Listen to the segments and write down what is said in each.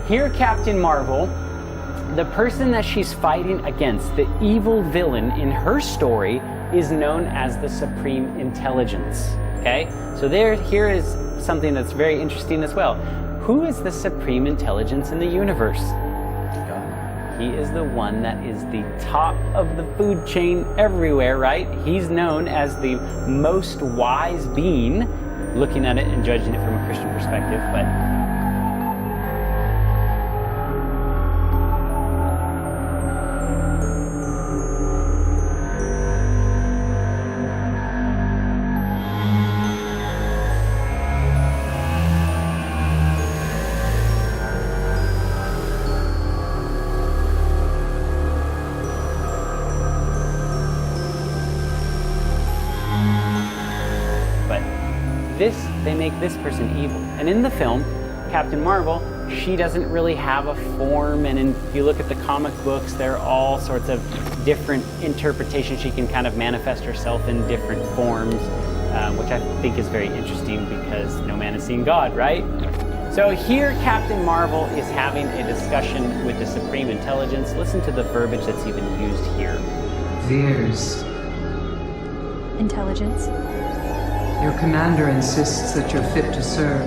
here Captain Marvel, the person that she's fighting against, the evil villain in her story, is known as the Supreme Intelligence. Okay? So here is something that's very interesting as well. Who is the Supreme Intelligence in the universe? God. He is the one that is the top of the food chain everywhere, right? He's known as the most wise being, looking at it and judging it from a Christian perspective, but they make this person evil. And in the film, Captain Marvel, she doesn't really have a form, and if you look at the comic books, there are all sorts of different interpretations. She can kind of manifest herself in different forms, which I think is very interesting because no man has seen God, right? So here Captain Marvel is having a discussion with the Supreme Intelligence. Listen to the verbiage that's even used here. Veers. Intelligence. Your commander insists that you're fit to serve.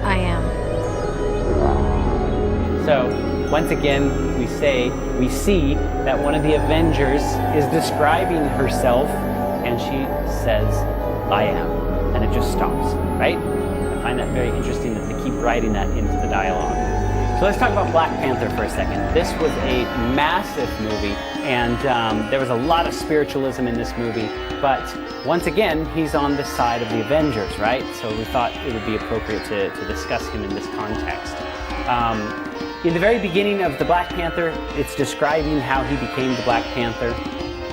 I am. So, once again, we see that one of the Avengers is describing herself, and she says, I am. And it just stops, right? I find that very interesting that they keep writing that into the dialogue. So let's talk about Black Panther for a second. This was a massive movie, and there was a lot of spiritualism in this movie, but once again, he's on the side of the Avengers, right? So we thought it would be appropriate to discuss him in this context. In the very beginning of the Black Panther, it's describing how he became the Black Panther.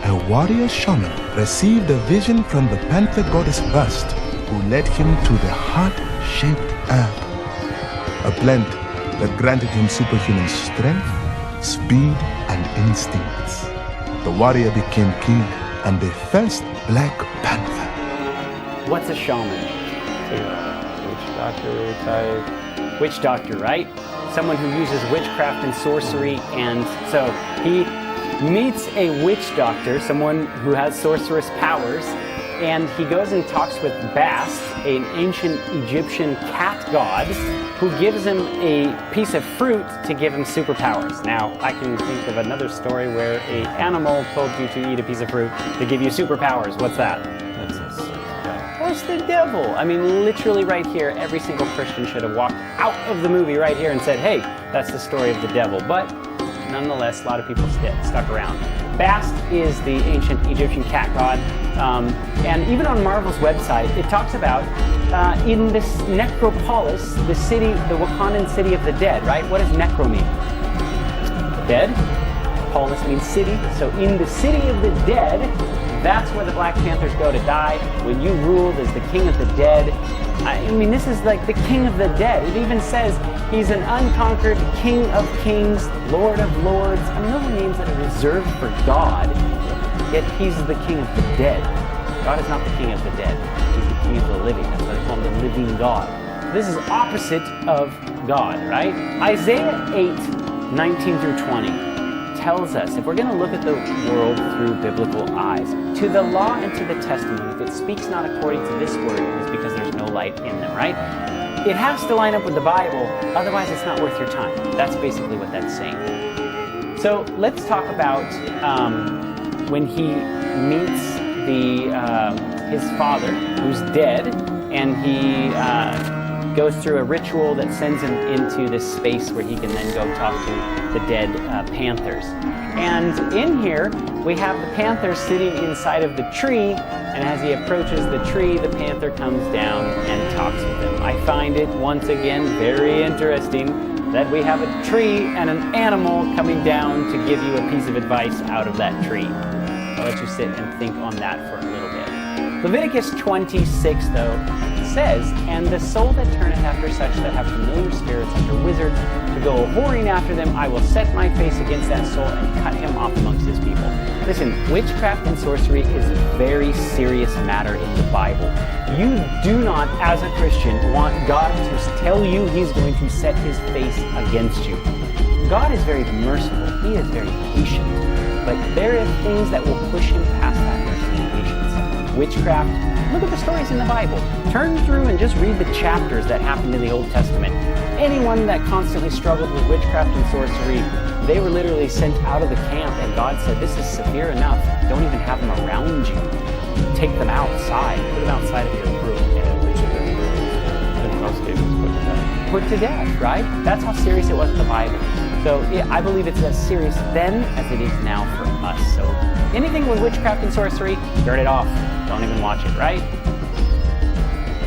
A warrior shaman received a vision from the panther goddess Bust, who led him to the heart-shaped earth. A plant that granted him superhuman strength, speed, and instincts. The warrior became king and the first Black Panther. What's a shaman? Witch doctor type. Witch doctor, right? Someone who uses witchcraft and sorcery, and so he meets a witch doctor, someone who has sorceress powers, and he goes and talks with Bast, an ancient Egyptian cat god, who gives him a piece of fruit to give him superpowers. Now, I can think of another story where an animal told you to eat a piece of fruit to give you superpowers. What's that? That's the devil. I mean, literally right here, every single Christian should have walked out of the movie right here and said, hey, that's the story of the devil. But nonetheless, a lot of people stuck around. Bast is the ancient Egyptian cat god, and even on Marvel's website, it talks about in this necropolis, the city, the Wakandan city of the dead, right? What does necro mean? Dead. Polis means city. So in the city of the dead, that's where the Black Panthers go to die. When you ruled as the king of the dead, I mean, this is like the king of the dead. It even says he's an unconquered king of kings, lord of lords. I mean, those are names that are reserved for God, yet he's the king of the dead. God is not the king of the dead. He's the king of the living. That's why they call him the living God. This is opposite of God, right? Isaiah 8:19 through 20 tells us, if we're going to look at the world through biblical eyes, to the law and to the testimony, if it speaks not according to this word, it's because there's no light in them, right? It has to line up with the Bible, otherwise it's not worth your time. That's basically what that's saying. So let's talk about when he meets his father, who's dead, and he goes through a ritual that sends him into this space where he can then go talk to the dead panthers. And in here, we have the panther sitting inside of the tree, and as he approaches the tree, the panther comes down and talks with him. I find it, once again, very interesting that we have a tree and an animal coming down to give you a piece of advice out of that tree. I'll let you sit and think on that for a little bit. Leviticus 26, though, says, "And the soul that turneth after such that have familiar spirits, after wizards, to go a-whoring after them, I will set my face against that soul and cut him off amongst his people." Listen, witchcraft and sorcery is a very serious matter in the Bible. You do not, as a Christian, want God to tell you he's going to set his face against you. God is very merciful. He is very patient. But there are things that will push him past that mercy and patience. Witchcraft, look at the stories in the Bible. Turn through and just read the chapters that happened in the Old Testament. Anyone that constantly struggled with witchcraft and sorcery, they were literally sent out of the camp, and God said, "This is severe enough. Don't even have them around you. Take them outside. Put them outside of your group." In most cases, Put to death, right? That's how serious it was in the Bible. So I believe it's as serious then as it is now for us. So anything with witchcraft and sorcery, turn it off. Don't even watch it, right?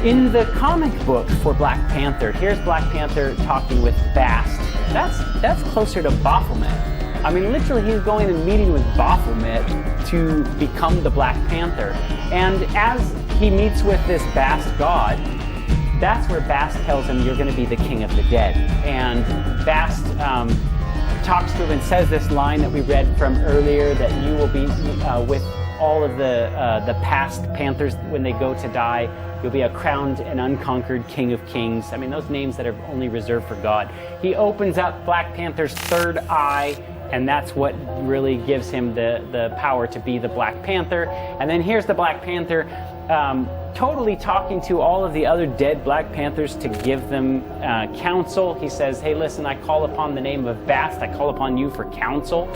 In the comic book for Black Panther, here's Black Panther talking with Bast. That's closer to Baphomet. I mean, literally, he's going and meeting with Baphomet to become the Black Panther. And as he meets with this Bast god, that's where Bast tells him, "You're going to be the king of the dead." And Bast talks to him and says this line that we read from earlier, that you will be with all of the past Panthers when they go to die. You'll be a crowned and unconquered King of Kings. I mean, those names that are only reserved for God. He opens up Black Panther's third eye, and that's what really gives him the power to be the Black Panther. And then here's the Black Panther totally talking to all of the other dead Black Panthers to give them counsel. He says, "Hey, listen, I call upon the name of Bast. I call upon you for counsel."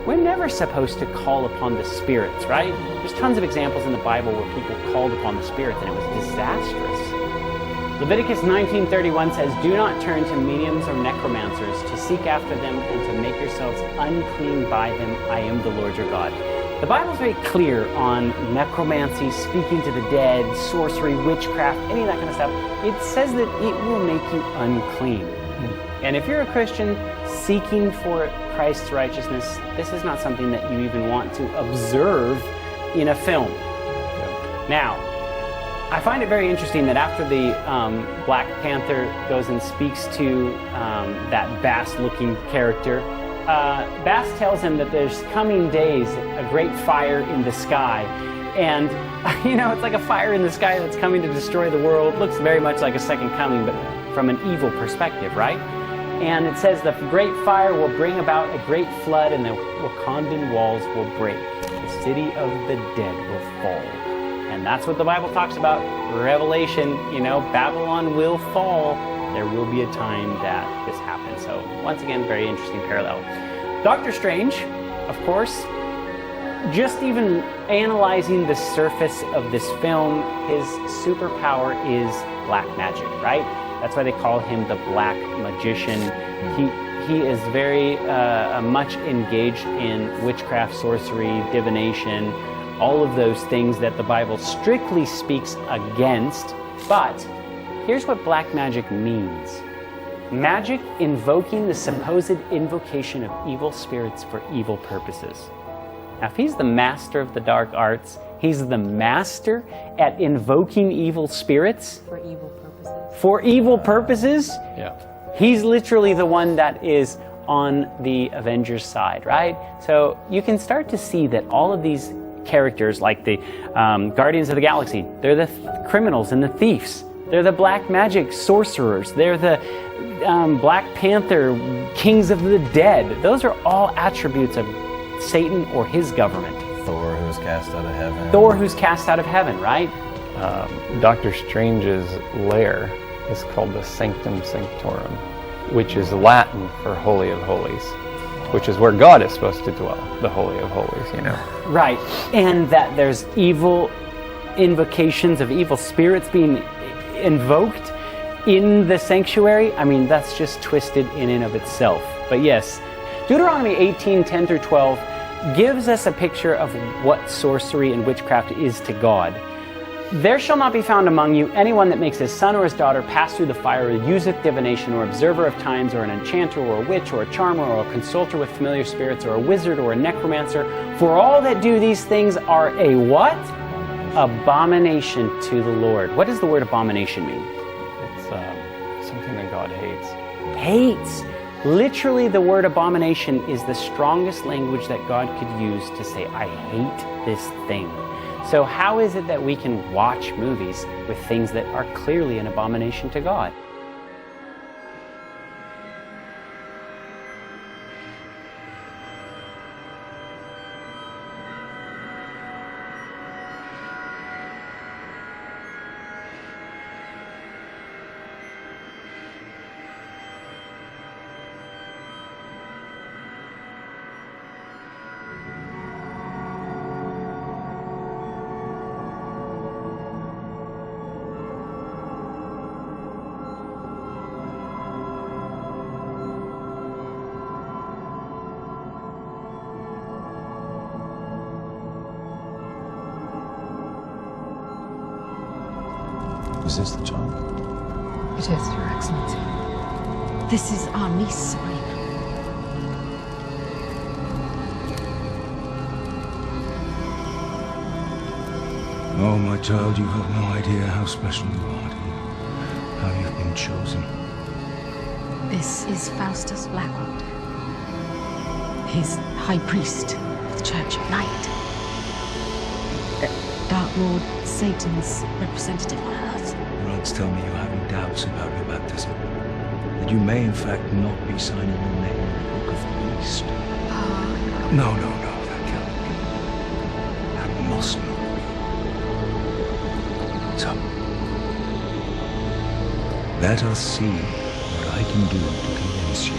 We're never supposed to call upon the spirits, right? There's tons of examples in the Bible where people called upon the spirits and it was disastrous. Leviticus 19:31 says, "Do not turn to mediums or necromancers to seek after them and to make yourselves unclean by them. I am the Lord your God." The Bible is very clear on necromancy, speaking to the dead, sorcery, witchcraft, any of that kind of stuff. It says that it will make you unclean. And if you're a Christian seeking for Christ's righteousness, this is not something that you even want to observe in a film. Now, I find it very interesting that after the Black Panther goes and speaks to that Bast-looking character, Bast tells him that there's coming days, a great fire in the sky. And, you know, it's like a fire in the sky that's coming to destroy the world. Looks very much like a second coming, but from an evil perspective, right? And it says the great fire will bring about a great flood and the Wakandan walls will break. The city of the dead will fall. And that's what the Bible talks about. Revelation, you know, Babylon will fall. There will be a time that this happens. So once again, very interesting parallel. Doctor Strange, of course, just even analyzing the surface of this film, his superpower is black magic, right? That's why they call him the Black Magician. He is very much engaged in witchcraft, sorcery, divination, all of those things that the Bible strictly speaks against. But here's what black magic means. Magic invoking the supposed invocation of evil spirits for evil purposes. Now, if he's the master of the dark arts, he's the master at invoking evil spirits. For evil purposes. For evil purposes? Yeah. He's literally the one that is on the Avengers side, right? So you can start to see that all of these characters, like the Guardians of the Galaxy, they're the criminals and the thieves. They're the black magic sorcerers. They're the Black Panther, kings of the dead. Those are all attributes of Satan or his government. Thor, who was cast out of heaven. Thor, who's cast out of heaven, right? Doctor Strange's lair is called the Sanctum Sanctorum, which is Latin for Holy of Holies, which is where God is supposed to dwell, the Holy of Holies, you know. Right, and that there's evil invocations of evil spirits being invoked in the sanctuary. I mean, that's just twisted in and of itself. But yes, Deuteronomy 18:10 through 12 gives us a picture of what sorcery and witchcraft is to God. There shall not be found among you anyone that makes his son or his daughter pass through the fire, or useth divination, or observer of times, or an enchanter, or a witch, or a charmer, or a consulter with familiar spirits, or a wizard, or a necromancer. For all that do these things are a what? Abomination to the Lord. What does the word abomination mean? It's something that God hates. Hates. Literally, the word abomination is the strongest language that God could use to say, I hate this thing. So how is it that we can watch movies with things that are clearly an abomination to God? Is this the child? It is, Your Excellency. This is our niece, Sabrina. Oh, my child, you have no idea how special you are, do you? How you've been chosen. This is Faustus Blackwood. He's High Priest of the Church of Light. Dark Lord, Satan's representative on Earth. Rugs tell me you're having doubts about your baptism. That you may, in fact, not be signing your name in the Book of the Beast. No, that can't be. That must not be. So, let us see what I can do to convince you.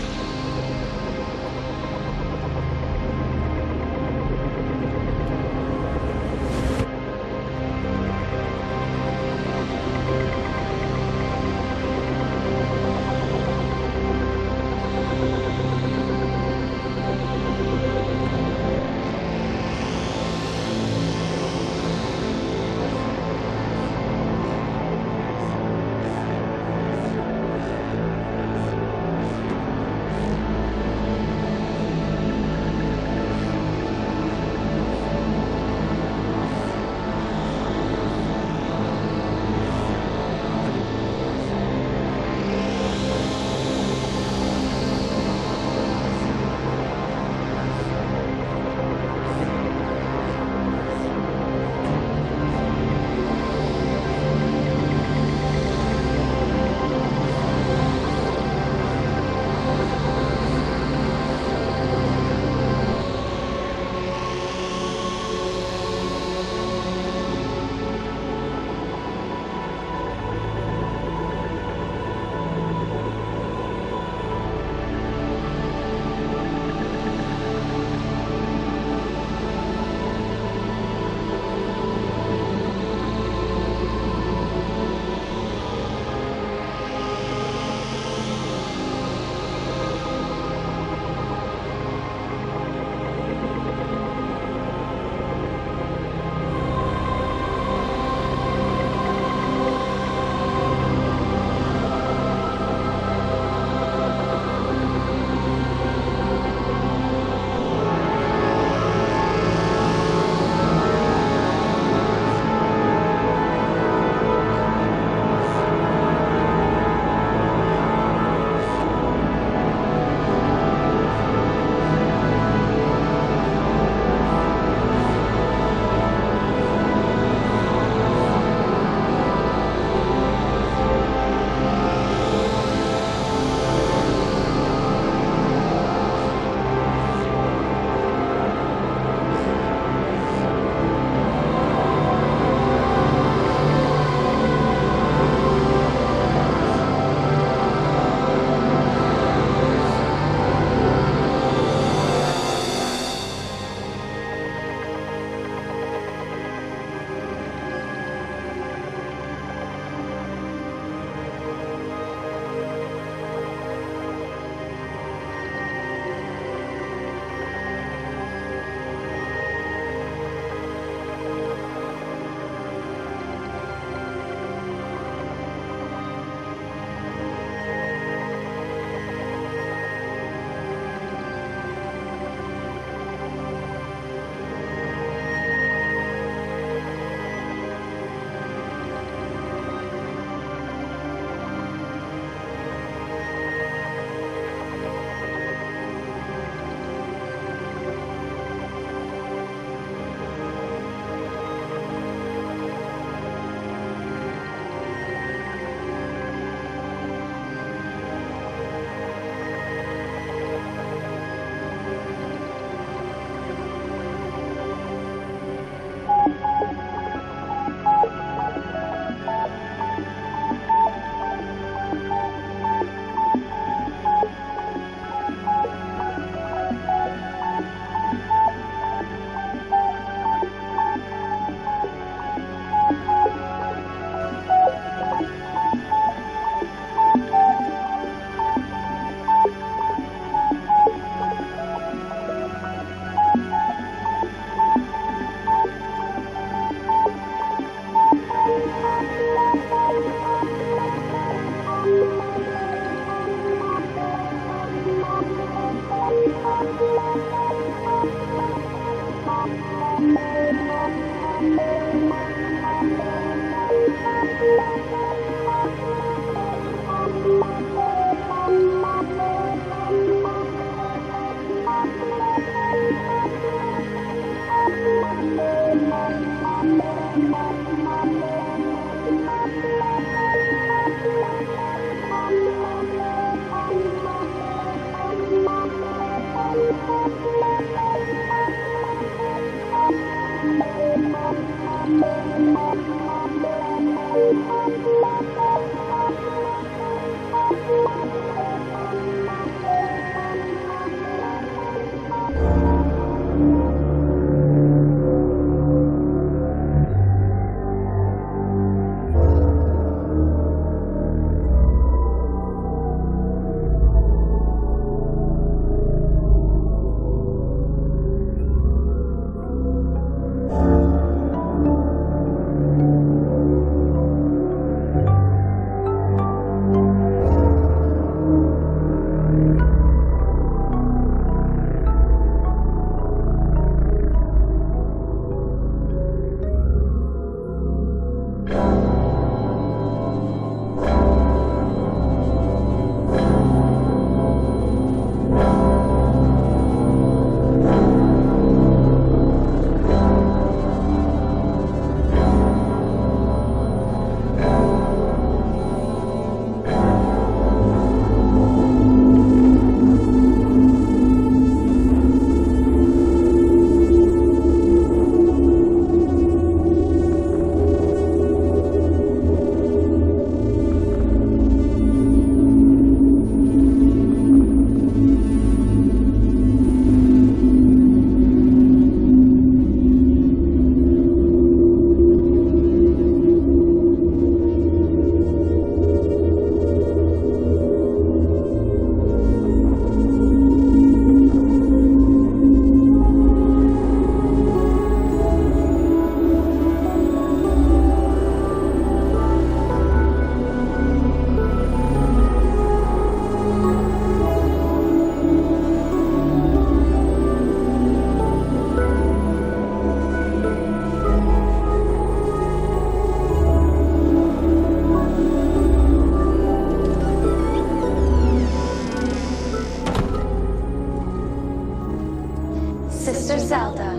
Sister Zelda,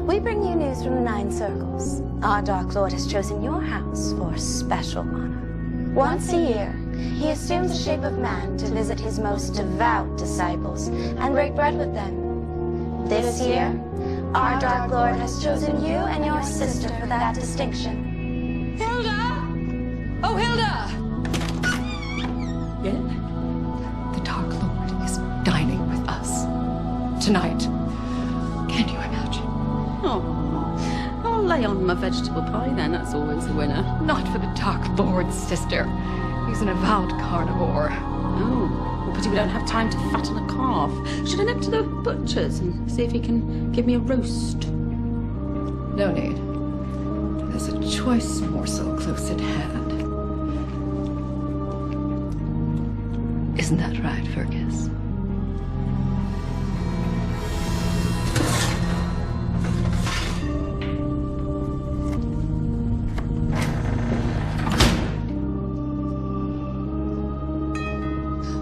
we bring you news from the Nine Circles. Our Dark Lord has chosen your house for a special honor. Once a year, he assumes the shape of man to visit his most devout disciples and break bread with them. This year, our Dark Lord has chosen you and your sister for that distinction. Hilda! Oh, Hilda! Yeah? The Dark Lord is dining with us tonight. Can you imagine? Oh, I'll lay on my vegetable pie then. That's always a winner. Not for the Dark Lord, sister. He's an avowed carnivore. Oh, well, pity we don't have time to fatten a calf. Should I nip to the butcher's and see if he can give me a roast? No need. There's a choice morsel close at hand. Isn't that right, Fergus?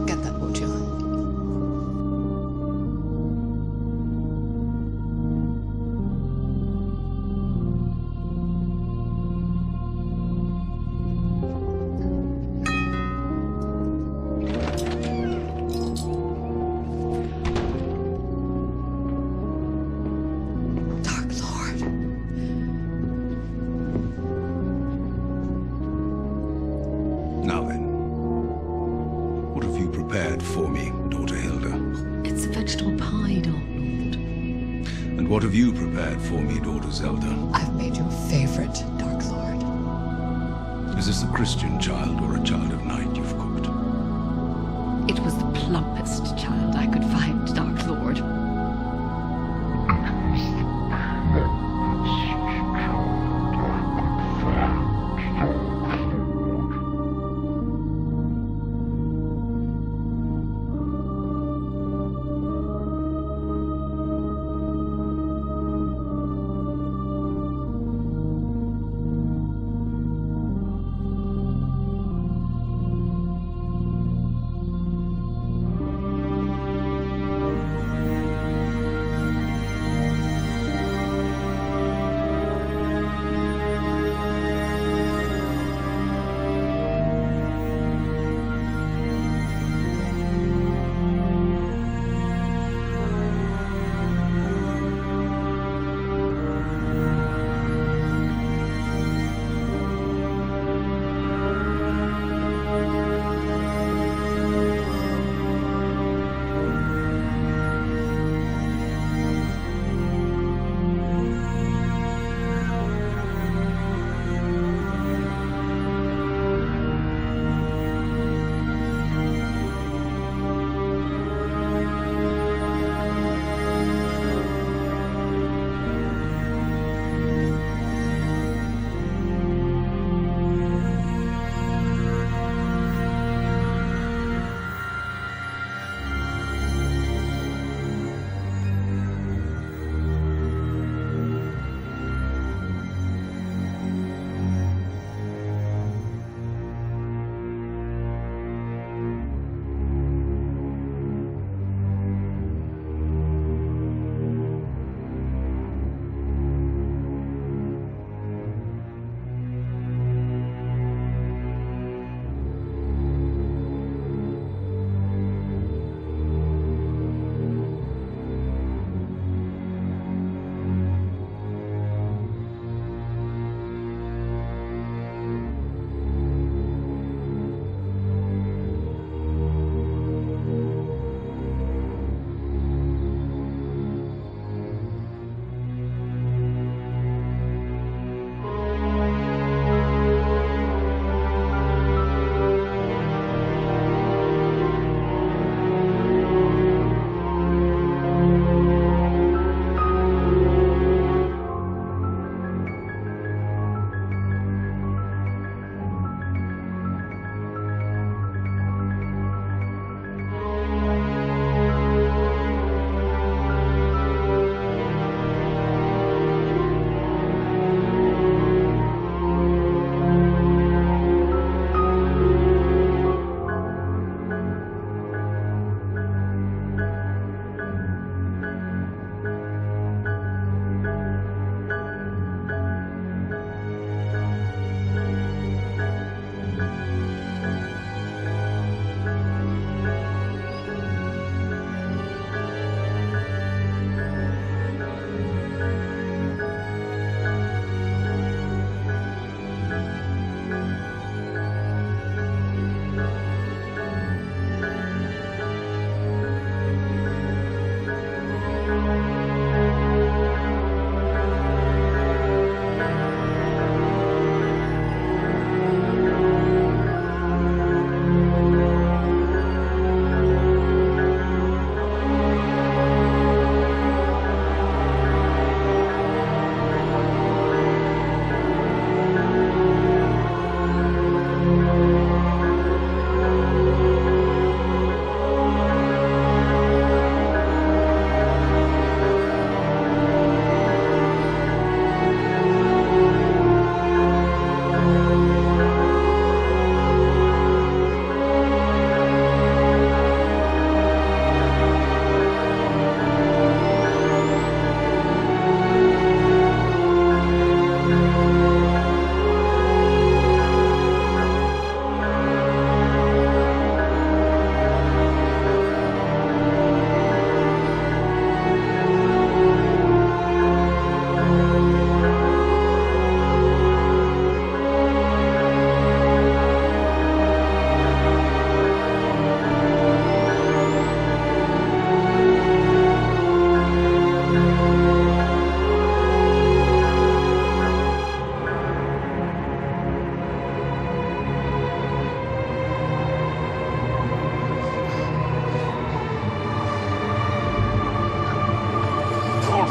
Get that, won't you? Dark Lord. Now then, what have you prepared for me, daughter Hilda? It's a vegetable pie, Dark Lord. And what have you prepared for me, daughter Zelda? I've made your favorite, Dark Lord. Is this a Christian child or a child of night you've cooked? It was the plumpest child I could find, Dark Lord.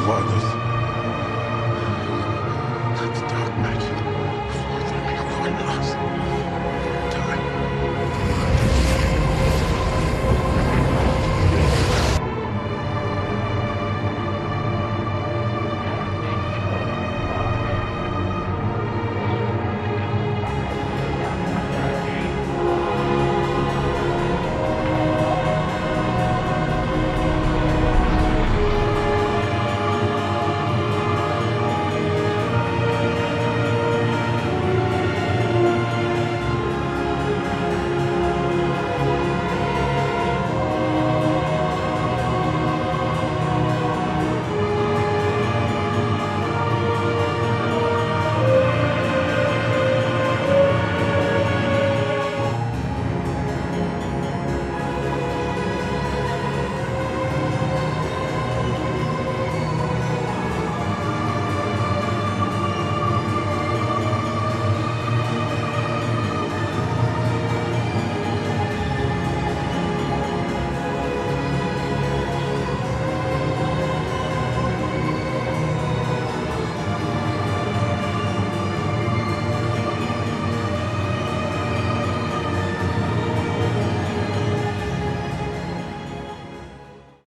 for others.